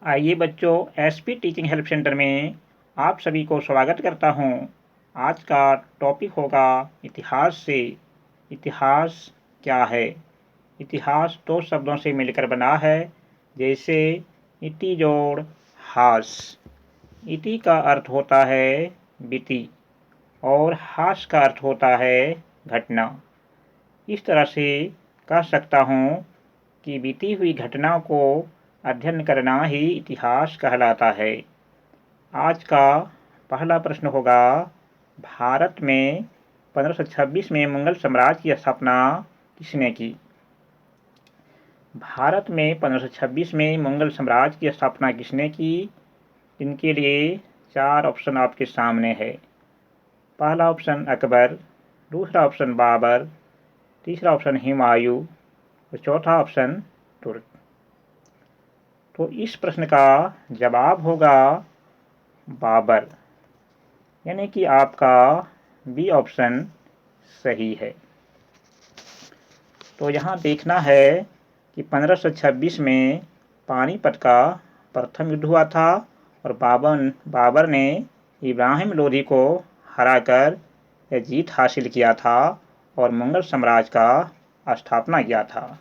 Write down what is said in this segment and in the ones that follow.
आइए बच्चों, SP teaching help centre में आप सभी को स्वागत करता हूं। आज का टॉपिक होगा इतिहास से। इतिहास क्या है? इतिहास दो शब्दों से मिलकर बना है, जैसे इति जोड़ हास। इति का अर्थ होता है बीती और हास का अर्थ होता है घटना। इस तरह से कह सकता हूँ कि बीती हुई घटना को अध्ययन करना ही इतिहास कहलाता है। आज का पहला प्रश्न होगा, भारत में 1526 में मुगल साम्राज्य की स्थापना किसने की? भारत में 1526 में मुगल साम्राज्य की स्थापना किसने की? इनके लिए 4 ऑप्शन आपके सामने है। पहला ऑप्शन अकबर, दूसरा ऑप्शन बाबर, तीसरा ऑप्शन हुमायूं और चौथा ऑप्शन तुर्क। तो इस प्रश्न का जवाब होगा बाबर, यानी कि आपका बी ऑप्शन सही है। तो यहाँ देखना है कि 1526 में पानीपत का प्रथम युद्ध हुआ था और बाबर ने इब्राहिम लोधी को हराकर यह जीत हासिल किया था और मुगल साम्राज्य का स्थापना किया था।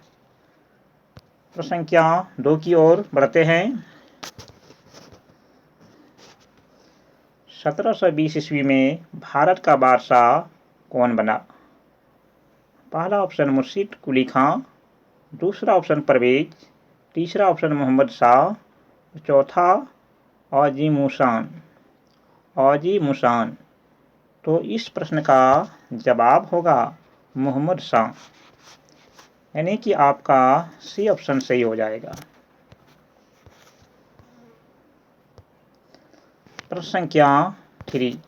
प्रश्न संख्या 2 की ओर बढ़ते हैं। 1720 ईस्वी में भारत का बादशाह कौन बना? पहला ऑप्शन मुर्शिद कुली खां, दूसरा ऑप्शन परवेज, तीसरा ऑप्शन मोहम्मद शाह, चौथा औजी मुसान। तो इस प्रश्न का जवाब होगा मोहम्मद शाह, यानी कि आपका सी ऑप्शन सही हो जाएगा। प्रश्न संख्या 3,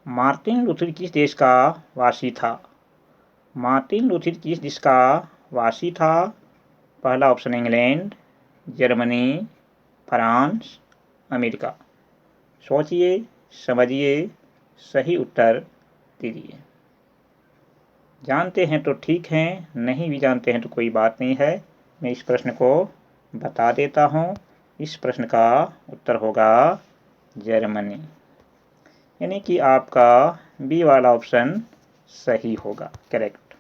मार्टिन लूथर किस देश का वासी था? मार्टिन लूथर किस देश का वासी था? पहला option England, Germany, France, America. सोचिए, समझिए, सही उत्तर दीजिए। जानते हैं तो ठीक है, नहीं भी जानते हैं तो कोई बात नहीं है। मैं इस प्रश्न को बता देता हूँ। इस प्रश्न का उत्तर होगा जर्मनी, यानी कि आपका बी वाला ऑप्शन सही होगा, करेक्ट।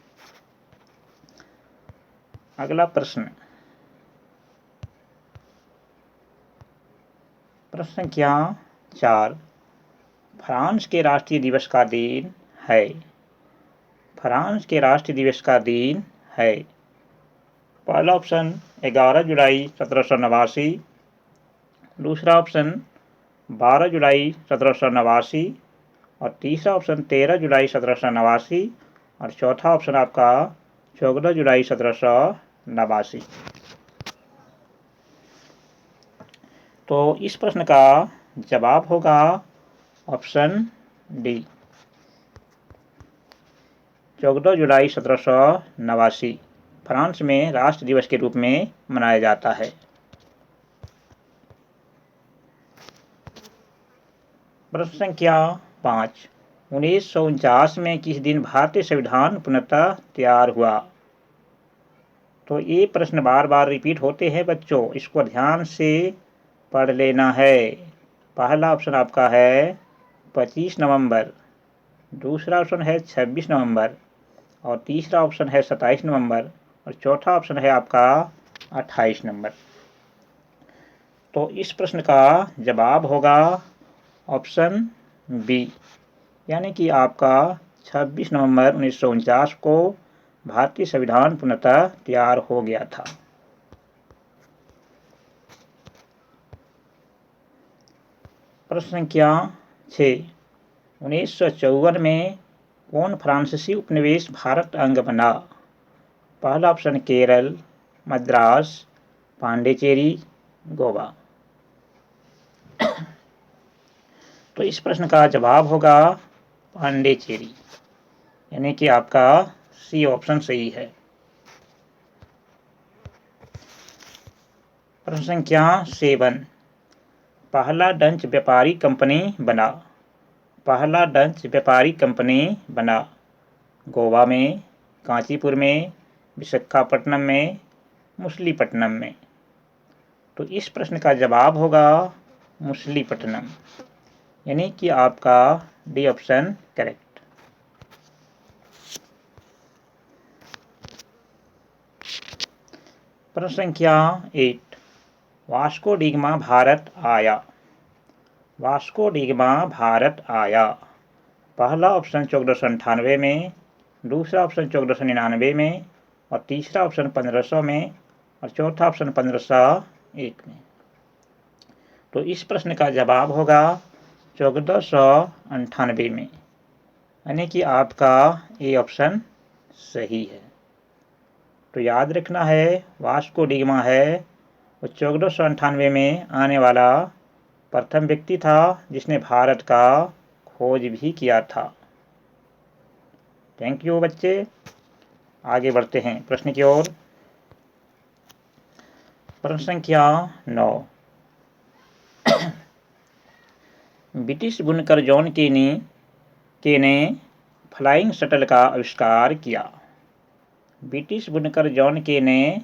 अगला प्रश्न, प्रश्न संख्या 4, फ्रांस के राष्ट्रीय दिवस का दिन है। फ्रांस के राष्ट्रीय दिवस का दिन है। पहला ऑप्शन 11 जुलाई 1789, दूसरा ऑप्शन 12 जुलाई 1789 और तीसरा ऑप्शन 13 जुलाई 1789 और चौथा ऑप्शन आपका 14 जुलाई 1789। तो इस प्रश्न का जवाब होगा ऑप्शन डी, 14 जुलाई 1789 फ्रांस में राष्ट्र दिवस के रूप में मनाया जाता है। प्रश्न संख्या 5, 1949 में किस दिन भारतीय संविधान पूर्णतः तैयार हुआ? तो ये प्रश्न बार बार रिपीट होते हैं बच्चों, इसको ध्यान से पढ़ लेना है। पहला ऑप्शन आपका है 25 नवंबर, दूसरा ऑप्शन है 26 नवंबर और तीसरा ऑप्शन है 27 नवंबर और चौथा ऑप्शन है आपका 28 नवंबर। तो इस प्रश्न का जवाब होगा ऑप्शन बी, यानी कि आपका 26 नवंबर 1949 को भारतीय संविधान पूर्णतः तैयार हो गया था। प्रश्न संख्या 6, 1954 में कौन फ्रांसीसी उपनिवेश भारत अंग बना? पहला ऑप्शन केरल, मद्रास, पांडिचेरी, गोवा। तो इस प्रश्न का जवाब होगा पांडिचेरी, यानी कि आपका सी ऑप्शन सही है। प्रश्न संख्या 7, पहला डच व्यापारी कंपनी बना। पहला डच व्यापारी कंपनी बना गोवा में, कांचीपुर में, विशाखापट्टनम में, मछलीपट्टनम में। तो इस प्रश्न का जवाब होगा मछलीपट्टनम, यानी कि आपका डी ऑप्शन करेक्ट। प्रश्न संख्या 8, वास्को डिगामा भारत आया। वास्को डिगामा भारत आया। पहला ऑप्शन 1498 में, दूसरा ऑप्शन 1499 में, और तीसरा ऑप्शन 1500 में, और चौथा ऑप्शन 1501 में। तो इस प्रश्न का जवाब होगा 1498 में, यानी कि आपका ए ऑप्शन सही है। तो याद रखना है, वास्को डिगामा है वो 1498 में आने वाला प्रथम व्यक्ति था जिसने भारत का खोज भी किया था। थैंक यू बच्चे। आगे बढ़ते हैं प्रश्न की ओर। प्रश्न संख्या 9, ब्रिटिश बुनकर जॉन के ने फ्लाइंग शटल का आविष्कार किया। ब्रिटिश बुनकर जॉन के ने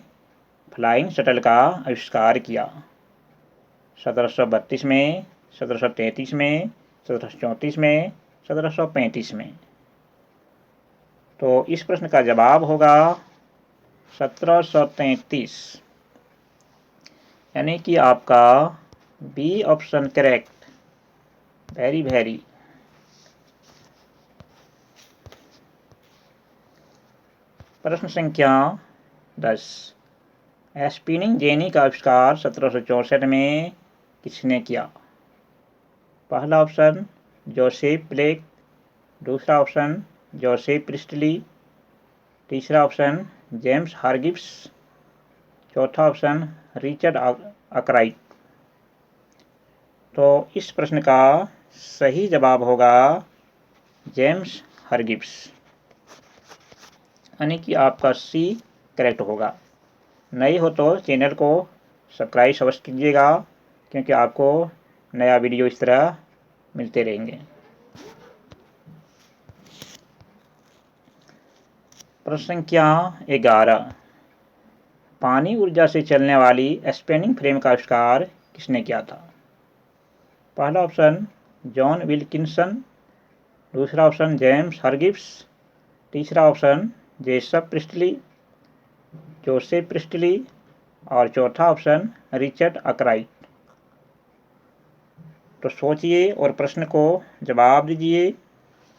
फ्लाइंग शटल का आविष्कार किया 1732 में, 1733 में, 1734 में, 1735 में। तो इस प्रश्न का जवाब होगा 1733, यानी कि आपका बी ऑप्शन करेक्ट। वेरी। प्रश्न संख्या 10, स्पिनिंग जेनी का आविष्कार 1764 में किसने किया? पहला ऑप्शन जोसेफ ब्लेक, दूसरा ऑप्शन जोसेफ प्रिस्टली, तीसरा ऑप्शन जेम्स हारगिव्स, चौथा ऑप्शन रिचर्ड आर्कराइट। तो इस प्रश्न का सही जवाब होगा जेम्स हारगिव्स, यानी कि आपका सी करेक्ट होगा। नए हो तो चैनल को सब्सक्राइब अवश्य कीजिएगा, क्योंकि आपको नया वीडियो इस तरह मिलते रहेंगे। प्रश्न संख्या 11, पानी ऊर्जा से चलने वाली स्पिनिंग फ्रेम का आविष्कार किसने किया था? पहला ऑप्शन जॉन विल्किंसन, दूसरा ऑप्शन जेम्स हारगिव्स, तीसरा ऑप्शन जोसेफ प्रिस्टली, और चौथा ऑप्शन रिचर्ड आर्कराइट। तो सोचिए और प्रश्न को जवाब दीजिए,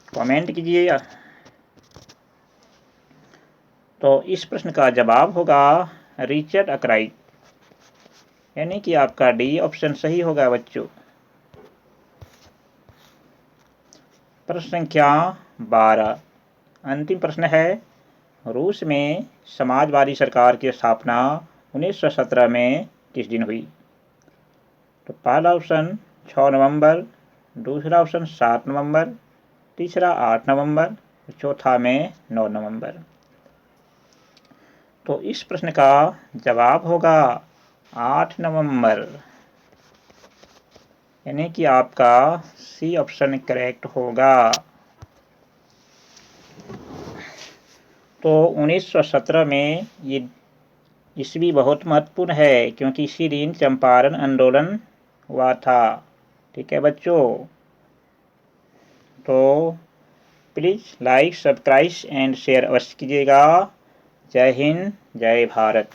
कमेंट कीजिए। तो इस प्रश्न का जवाब होगा रिचर्ड आर्कराइट, यानी कि आपका डी ऑप्शन सही होगा बच्चों। प्रश्न संख्या 12, अंतिम प्रश्न है, रूस में समाजवादी सरकार की स्थापना 1917 में किस दिन हुई? तो पहला ऑप्शन 6 नवंबर, दूसरा ऑप्शन 7 नवंबर, तीसरा 8 नवंबर, चौथा में 9 नवंबर। तो इस प्रश्न का जवाब होगा 8 नवंबर, यानी कि आपका सी ऑप्शन करेक्ट होगा। तो 1917 में ये ईस्वी बहुत महत्वपूर्ण है, क्योंकि इसी दिन चंपारण आंदोलन हुआ था। ठीक है बच्चों, तो please like, subscribe and share अवश्य कीजिएगा। जय हिंद, जय भारत।